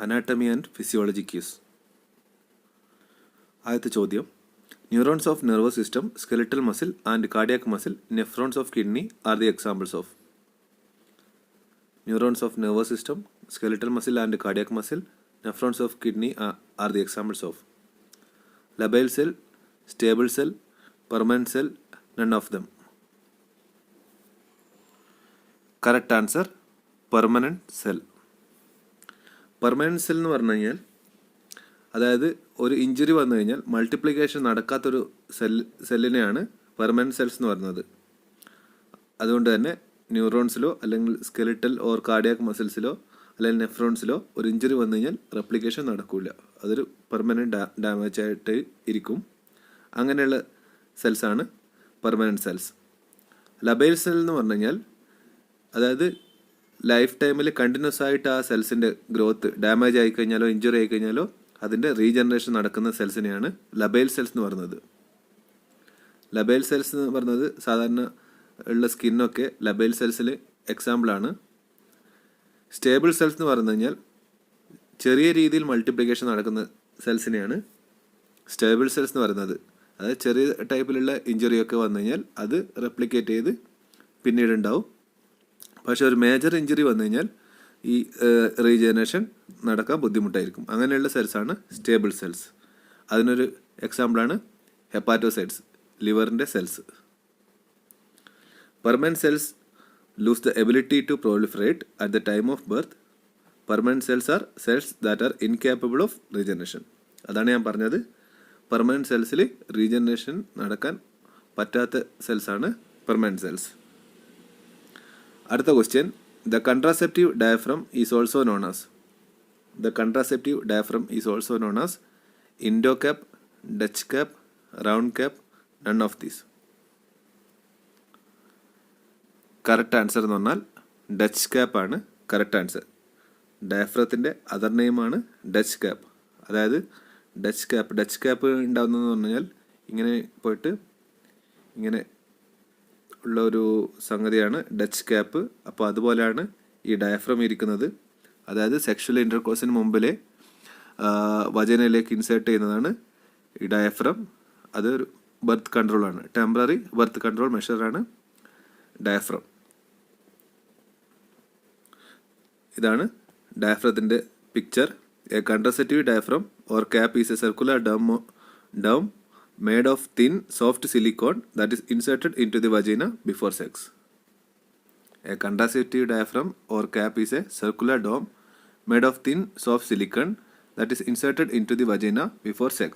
Anatomy and physiology quiz. ആദ്യത്തെ ചോദ്യം, neurons of nervous system, skeletal muscle and cardiac muscle, nephrons of kidney are the examples of. Neurons of nervous system, skeletal muscle and cardiac muscle, nephrons of kidney are the examples of. Labile cell, stable cell, permanent cell, none of them. Correct answer, permanent cell. Permanent cell എന്ന് പറഞ്ഞു കഴിഞ്ഞാൽ അതായത് ഒരു injury വന്നു കഴിഞ്ഞാൽ multiplication നടക്കാത്തൊരു സെല്ലിനെയാണ് permanent cells എന്ന് പറയുന്നത്. അതുകൊണ്ട് തന്നെ ന്യൂറോൺസിലോ അല്ലെങ്കിൽ സ്കെലിറ്റൽ ഓർ കാർഡിയാക് മസിൽസിലോ അല്ലെങ്കിൽ നെഫ്രോൺസിലോ ഒരു ഇഞ്ചുറി വന്നു കഴിഞ്ഞാൽ റെപ്ലിക്കേഷൻ നടക്കില്ല. അതൊരു പെർമനൻറ്റ് ഡാമേജ് ആയിട്ട് ഇരിക്കും. അങ്ങനെയുള്ള സെൽസാണ് പെർമനൻറ്റ് സെൽസ്. ലബൈൽ സെൽ എന്ന് പറഞ്ഞു കഴിഞ്ഞാൽ അതായത് ലൈഫ് ടൈമിൽ കണ്ടിന്യൂസ് ആയിട്ട് ആ സെൽസിൻ്റെ ഗ്രോത്ത് ഡാമേജ് ആയിക്കഴിഞ്ഞാലോ ഇഞ്ചുറി ആയിക്കഴിഞ്ഞാലോ അതിൻ്റെ റീജനറേഷൻ നടക്കുന്ന സെൽസിനെയാണ് ലബൈൽ സെൽസ് എന്ന് പറയുന്നത്. ലബൈൽ സെൽസ് എന്ന് പറയുന്നത് സാധാരണ ഉള്ള സ്കിന്നൊക്കെ ലബൈൽ സെൽസിൽ എക്സാമ്പിളാണ്. സ്റ്റേബിൾ സെൽസ് എന്ന് പറഞ്ഞു കഴിഞ്ഞാൽ ചെറിയ രീതിയിൽ മൾട്ടിപ്ലിക്കേഷൻ നടക്കുന്ന സെൽസിനെയാണ് സ്റ്റേബിൾ സെൽസ് എന്ന് പറയുന്നത്. അതായത് ചെറിയ ടൈപ്പിലുള്ള ഇഞ്ചുറിയൊക്കെ വന്നു കഴിഞ്ഞാൽ അത് റെപ്ലിക്കേറ്റ് ചെയ്ത് പിന്നീട് ഉണ്ടാവും. പക്ഷെ ഒരു മേജർ ഇഞ്ചുറി വന്നു കഴിഞ്ഞാൽ ഈ റീജനറേഷൻ നടക്കാൻ ബുദ്ധിമുട്ടായിരിക്കും. അങ്ങനെയുള്ള സെൽസാണ് സ്റ്റേബിൾ സെൽസ്. അതിനൊരു എക്സാമ്പിളാണ് ഹെപ്പാറ്റോസൈറ്റ്സ്, ലിവറിൻ്റെ cells. Permanent cells lose the ability to proliferate at the time of birth. Permanent cells are cells that are incapable of regeneration. അതാണ് ഞാൻ പറഞ്ഞത്. പെർമനൻറ്റ് സെൽസിൽ റീജനറേഷൻ നടക്കാൻ പറ്റാത്ത സെൽസാണ് പെർമനൻറ്റ് സെൽസ്. അടുത്ത question, the contraceptive diaphragm is also known as. The contraceptive diaphragm is also known as Indo cap, Dutch cap, round cap, none of these. Correct answer എന്ന് പറഞ്ഞാൽ Dutch cap ആണ് correct answer. ഡയഫ്രത്തിൻ്റെ other നെയിമാണ് Dutch cap. അതായത് Dutch cap ഉണ്ടാകുന്നതെന്ന് പറഞ്ഞു കഴിഞ്ഞാൽ ഇങ്ങനെ പോയിട്ട് ഇങ്ങനെ ഉള്ള ഒരു സംഗതിയാണ് ഡച്ച് ക്യാപ്പ്. അപ്പോൾ അതുപോലെയാണ് ഈ ഡയഫ്രം ഇരിക്കുന്നത്. അതായത് സെക്ഷൽ ഇൻ്റർകോഴ്സിന് മുമ്പിലെ വജനയിലേക്ക് ഇൻസേർട്ട് ചെയ്യുന്നതാണ് ഈ ഡയഫ്രം. അതൊരു ബർത്ത് കൺട്രോളാണ്, ടെമ്പററി ബർത്ത് കൺട്രോൾ മെഷറാണ് ഡയഫ്രം. ഇതാണ് ഡയഫ്രത്തിൻ്റെ picture. A contraceptive diaphragm or cap is a circular dome made of thin soft silicone that is inserted into the vagina before sex. A contraceptive diaphragm or cap is a circular dome made of thin soft silicone that is inserted into the vagina before sex.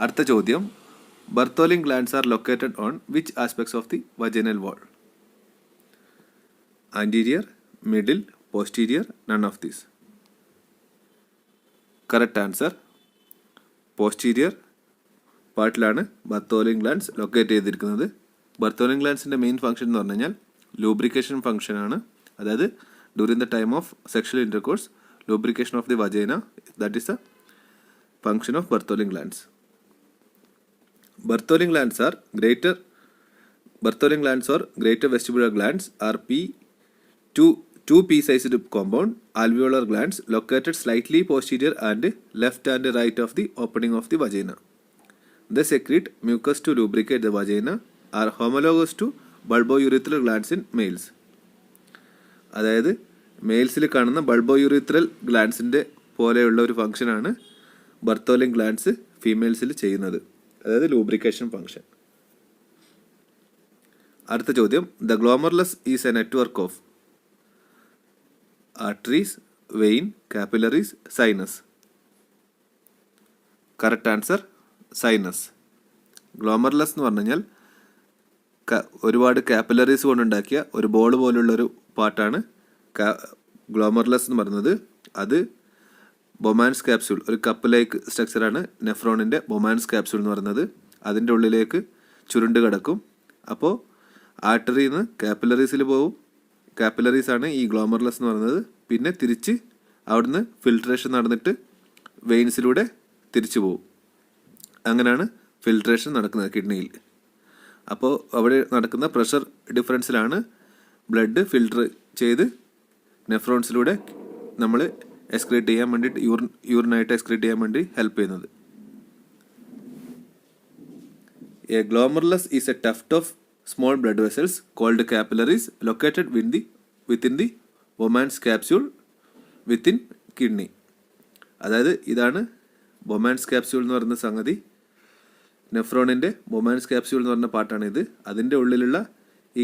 അടുത്ത ചോദ്യം, Bartholin glands are located on which aspects of the vaginal wall? Anterior, middle, posterior, none of these. Correct answer, posterior പാർട്ടിലാണ് Bartholin glands locate ചെയ്തിരിക്കുന്നത്. ബർത്തോലിൻ ഗ്ലാൻഡ്സിൻ്റെ main function എന്ന് പറഞ്ഞു കഴിഞ്ഞാൽ lubrication ഫംഗ്ഷനാണ്. അതായത് during the time of sexual intercourse lubrication of the vagina, that is the function of Bartholin glands. Bartholin glands or greater vestibular glands are two pea-sized compound alveolar glands located slightly posterior and left and right of the opening of the vagina. They secrete mucus to lubricate the vagina, are homologous to bulbourethral glands in males. അതായത് മെയിൽസിൽ കാണുന്ന ബൾബോയുറിത്രൽ ഗ്ലാൻസിൻ്റെ പോലെയുള്ള ഒരു ഫംഗ്ഷനാണ് Bartholin glands ഫീമെയിൽസിൽ ചെയ്യുന്നത്. അതായത് lubrication function. അടുത്ത ചോദ്യം, the glomerulus is a network of arteries, vein, capillaries, sinus. Correct answer sinus. Glomerulus എന്ന് പറഞ്ഞു കഴിഞ്ഞാൽ ഒരുപാട് കാപ്പിലറീസ് കൊണ്ടുണ്ടാക്കിയ ഒരു ബോൾ പോലുള്ളൊരു പാർട്ടാണ് ഗ്ലോമർലസ് എന്ന് പറയുന്നത്. അത് ബൊമാൻസ് ക്യാപ്സ്യൂൾ, ഒരു കപ്പ് ലൈക്ക് സ്ട്രക്ചറാണ് നെഫ്രോണിൻ്റെ ബൊമാൻസ് ക്യാപ്സ്യൂൾ എന്ന് പറയുന്നത്. അതിൻ്റെ ഉള്ളിലേക്ക് ചുരുണ്ട് കിടക്കും. അപ്പോൾ ആർട്ടറിയിൽ നിന്ന് കാപ്പിലറീസിൽ പോവും. കാപ്പിലറീസാണ് ഈ ഗ്ലോമർലസ് എന്ന് പറയുന്നത്. പിന്നെ തിരിച്ച് അവിടുന്ന് ഫിൽട്രേഷൻ നടന്നിട്ട് വെയിൻസിലൂടെ തിരിച്ചു പോവും. അങ്ങനെയാണ് ഫിൽട്രേഷൻ നടക്കുന്നത് കിഡ്നിയിൽ. അപ്പോൾ അവിടെ നടക്കുന്ന പ്രഷർ ഡിഫറൻസിലാണ് ബ്ലഡ് ഫിൽട്ടർ ചെയ്ത് നെഫ്രോൺസിലൂടെ നമ്മൾ എക്സ്ക്രീറ്റ് ചെയ്യാൻ വേണ്ടിയിട്ട് യൂറിനായിട്ട് എക്സ്ക്രീറ്റ് ചെയ്യാൻ വേണ്ടി ഹെൽപ്പ് ചെയ്യുന്നത്. A glomerulus is a tuft of small blood vessels called capillaries located within the Bowman's capsule within kidney. അതായത് ഇതാണ് ബൊമാൻസ് ക്യാപ്സ്യൂൾ എന്ന് പറയുന്ന സംഗതി. നെഫ്രോണിൻ്റെ ബൊമാൻസ് ക്യാപ്സ്യൂൾ എന്ന് പറഞ്ഞ പാർട്ടാണിത്. അതിൻ്റെ ഉള്ളിലുള്ള ഈ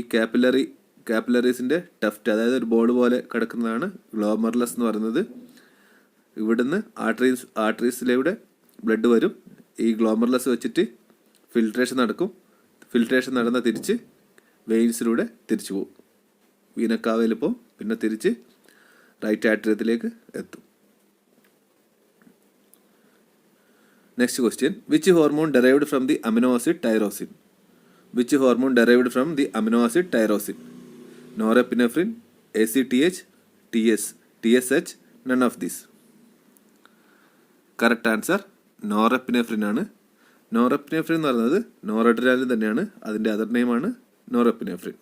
കാപ്പിലറീസിൻ്റെ ടഫ്റ്റ്, അതായത് ഒരു ബോൾ പോലെ കിടക്കുന്നതാണ് ഗ്ലോമർലസ് എന്ന് പറയുന്നത്. ഇവിടുന്ന് ആർട്ടറീസിലൂടെ ബ്ലഡ് വരും. ഈ ഗ്ലോമർലസ് വെച്ചിട്ട് ഫിൽട്രേഷൻ നടക്കും. ഫിൽട്രേഷൻ നടന്ന തിരിച്ച് വെയിൻസിലൂടെ തിരിച്ചു പോകും. വീനക്കാവയിൽ പോകും, പിന്നെ തിരിച്ച് റൈറ്റ് ആർട്ടറിയത്തിലേക്ക് എത്തും. Next question, which hormone derived from the amino acid tyrosine? Which hormone derived from the amino acid tyrosine? Norepinephrine, ACTH, TSH, none of these. Correct answer norepinephrine ആണ്. നോറെപ്പിനെഫ്രിൻ എന്ന് പറയുന്നത് നോറഡ്രിനാലിൻ തന്നെയാണ്. അതിൻ്റെ അതർ നെയിമാണ് നോറെപ്പിനെഫ്രിൻ.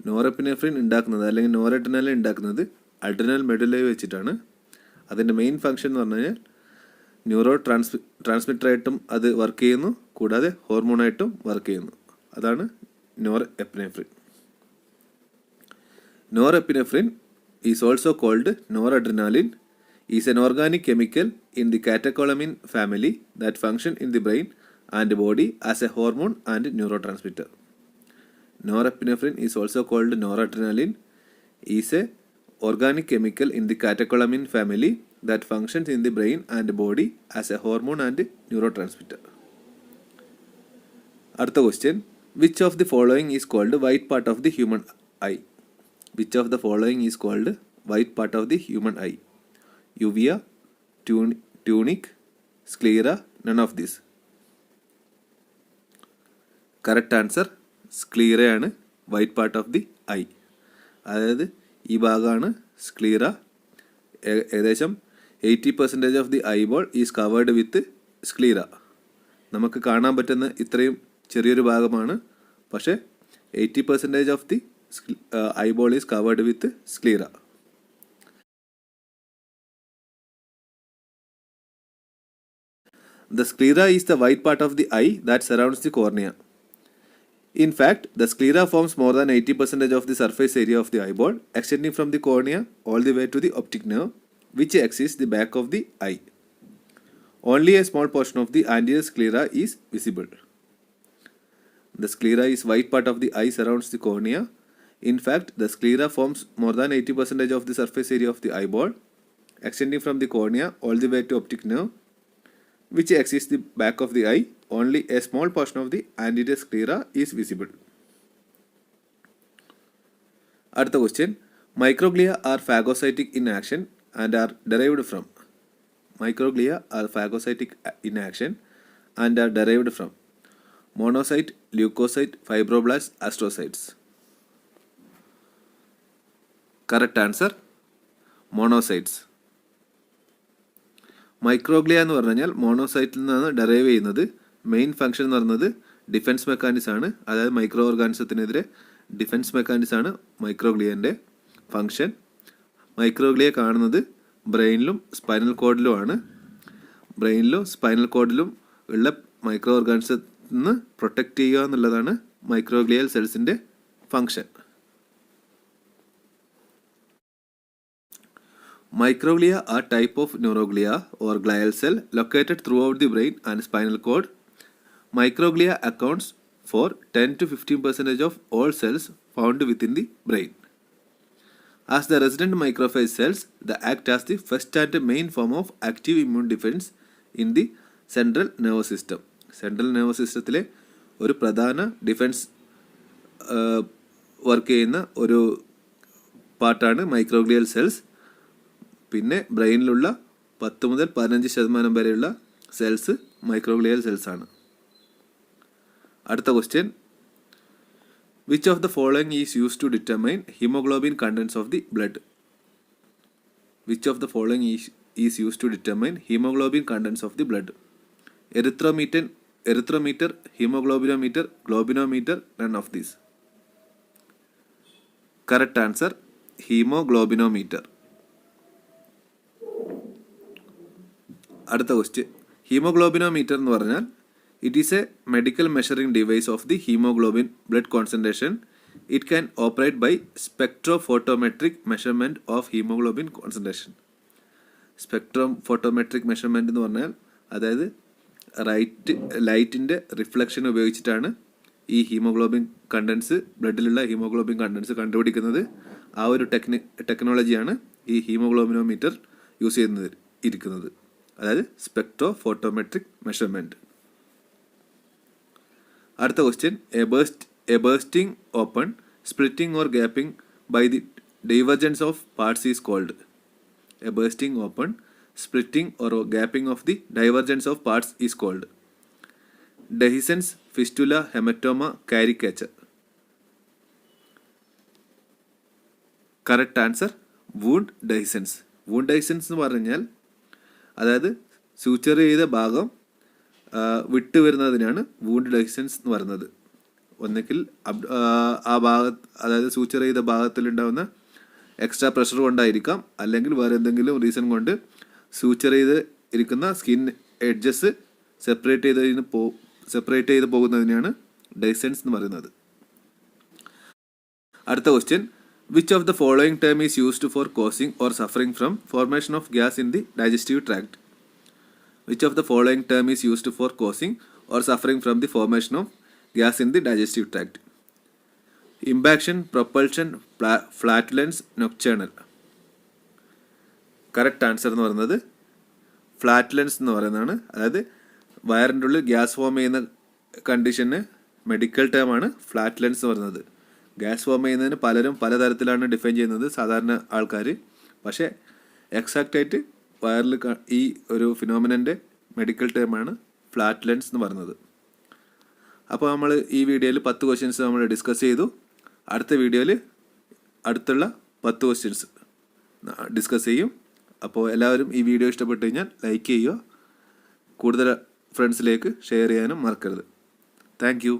നോറെപ്പിനെഫ്രിൻ ഉണ്ടാക്കുന്നത് അല്ലെങ്കിൽ noradrenaline ഉണ്ടാക്കുന്നത് adrenal മെഡുലയെ വെച്ചിട്ടാണ്. അതിൻ്റെ മെയിൻ ഫംഗ്ഷൻ എന്ന് പറഞ്ഞു കഴിഞ്ഞാൽ ന്യൂറോ ട്രാൻസ്മിറ്ററായിട്ടും അത് വർക്ക് ചെയ്യുന്നു, കൂടാതെ ഹോർമോണായിട്ടും വർക്ക് ചെയ്യുന്നു. അതാണ് norepinephrine. Norepinephrine is also called noradrenaline is an organic chemical in the catecholamine family that function in the brain and body as a hormone and neurotransmitter. Norepinephrine is also called noradrenaline, is a organic chemical in the catecholamine family that functions in the brain and body as a hormone and neurotransmitter. Artha question, which of the following is called white part of the human eye? Which of the following is called white part of the human eye? Uvea, tunic, sclera, none of this. Correct answer sclera ആണ് white part of the eye. അതായത് ഈ ഭാഗമാണ് sclera. ഏകദേശം 80% of the eyeball is covered with sclera. നമുക്ക് കാണാൻ പറ്റുന്ന ഇത്രയും ചെറിയൊരു ഭാഗമാണ്, പക്ഷേ 80% of the eyeball is covered with sclera. The sclera is the white part of the eye that surrounds the cornea. In fact, the sclera forms more than 80% of the surface area of the eyeball, extending from the cornea all the way to the optic nerve, which exists the back of the eye. Only a small portion of the anterior sclera is visible. The sclera is white part of the eye surrounds the cornea. In fact, the sclera forms more than 80% of the surface area of the eyeball, extending from the cornea all the way to optic nerve, which exists the back of the eye. Only a small portion of the anterior sclera is visible. അടുത്ത question, microglia are phagocytic in action and are derived from. Microglia are phagocytic in action and are derived from monocyte, leukocyte, fibroblasts, astrocytes. Correct answer monocytes. Microglia എന്ന് പറഞ്ഞു കഴിഞ്ഞാൽ മോണോസൈറ്റിൽ നിന്നാണ് derive ചെയ്യുന്നത്. Main function എന്ന് പറയുന്നത് defence mechanism ആണ്. അതായത് micro ഓർഗാനിസത്തിനെതിരെ defence mechanism ആണ് മൈക്രോഗ്ലിയൻ്റെ ഫംഗ്ഷൻ. മൈക്രോഗ്ലിയ കാണുന്നത് ബ്രെയിനിലും സ്പൈനൽ കോഡിലുമാണ്. ബ്രെയിനിലും സ്പൈനൽ കോഡിലും ഉള്ള മൈക്രോ ഓർഗാനിസത്തിൽ നിന്ന് പ്രൊട്ടക്റ്റ് ചെയ്യുക എന്നുള്ളതാണ് മൈക്രോഗ്ലിയൽ സെൽസിൻ്റെ function. Microglia are type of neuroglia or glial cell located throughout the brain and spinal cord. Microglia accounts for 10 to 15% of all cells found within the brain. As the resident macrophage cells, they act as the first and main form of active immune defense in the central nervous system. Central nervous systemത്തിലെ ഒരു പ്രധാന defence work ചെയ്യുന്ന ഒരു പാർട്ടാണ് മൈക്രോഗ്ലിയൽ cells. പിന്നെ ബ്രെയിനിലുള്ള 10 മുതൽ 15% വരെയുള്ള cells മൈക്രോഗ്ലിയൽ cells ആണ്. അടുത്ത question, which of the following is use to determine haemoglobin contents of the blood? Which of the following is use to determine haemoglobin contents of the blood? Erythrometer, haemoglobinometer, globinometer, none of these. Correct answer haemoglobinometer. അടുത്ത question, haemoglobinometer എന്ന് പറഞ്ഞാൽ it is a medical measuring device of the haemoglobin blood concentration. It can operate by spectrophotometric measurement of haemoglobin concentration. Spectrophotometric measurement എന്ന് പറഞ്ഞാൽ അതായത് ലൈറ്റിൻ്റെ reflection ഉപയോഗിച്ചിട്ടാണ് ഈ haemoglobin contents, ബ്ലഡിലുള്ള ഹീമോഗ്ലോബിൻ കണ്ടൻസ് കണ്ടുപിടിക്കുന്നത്. ആ ഒരു ടെക്നോളജിയാണ് ഈ ഹീമോഗ്ലോബിനോമീറ്റർ യൂസ് ഇരിക്കുന്നത്, അതായത് സ്പെക്ട്രോഫോട്ടോമെട്രിക് മെഷർമെൻറ്റ്. അടുത്ത question, a bursting open, splitting or gapping by the divergence of parts is called. A bursting open, splitting or gapping of the divergence of parts is called dehiscence, fistula, hematoma, caricature. Correct answer, wound dehiscence. wound dehiscence എന്ന് പറഞ്ഞാൽ അതായത് suture ചെയ്ത ഭാഗം വിട്ടു വരുന്നതിനാണ് wound dehiscence എന്ന് പറയുന്നത്. ഒന്നെങ്കിൽ ആ ഭാഗത്ത്, അതായത് സൂച്ചർ ചെയ്ത ഭാഗത്തിലുണ്ടാകുന്ന എക്സ്ട്രാ പ്രഷർ കൊണ്ടായിരിക്കാം, അല്ലെങ്കിൽ വേറെ എന്തെങ്കിലും റീസൺ കൊണ്ട് സൂച്ചർ ചെയ്ത് ഇരിക്കുന്ന സ്കിൻ എഡ്ജസ് സെപ്പറേറ്റ് ചെയ്ത് പോകുന്നതിനാണ് ഡെഹിസൻസ് എന്ന് പറയുന്നത്. അടുത്ത question, which of the following term is used for causing or suffering from formation of gas in the digestive tract. Which of the following term is used for causing or suffering from the formation of gas in the digestive tract. Impaction, propulsion, flatulence, nocturnal. Correct answer എന്ന് പറയുന്നത് ഫ്ലാറ്റുലൻസ് എന്ന് പറയുന്നതാണ്. അതായത് വയറിൻ്റെ ഉള്ളിൽ gas form ചെയ്യുന്ന കണ്ടീഷന് medical ടേമാണ് ഫ്ലാറ്റുലൻസ് എന്ന് പറയുന്നത്. ഗ്യാസ് ഫോം ചെയ്യുന്നതിന് പലരും പലതരത്തിലാണ് ഡിഫൈൻ ചെയ്യുന്നത് സാധാരണ ആൾക്കാർ. പക്ഷേ എക്സാക്റ്റായിട്ട് വയറിൽ ഈ ഒരു ഫിനോമിനൻ്റെ മെഡിക്കൽ ടേമാണ് ഫ്ലാറ്റുലൻസ് എന്ന് പറയുന്നത്. അപ്പോൾ നമ്മൾ ഈ വീഡിയോയിൽ 10 ക്വസ്റ്റ്യൻസ് നമ്മൾ ഡിസ്കസ് ചെയ്തു. അടുത്ത വീഡിയോയിൽ അടുത്തുള്ള 10 ക്വസ്റ്റ്യൻസ് ഡിസ്കസ് ചെയ്യും. അപ്പോൾ എല്ലാവരും ഈ വീഡിയോ ഇഷ്ടപ്പെട്ടു കഴിഞ്ഞാൽ ലൈക്ക് ചെയ്യുക, കൂടുതൽ ഫ്രണ്ട്സിലേക്ക് ഷെയർ ചെയ്യാനും മറക്കരുത്. Thank you.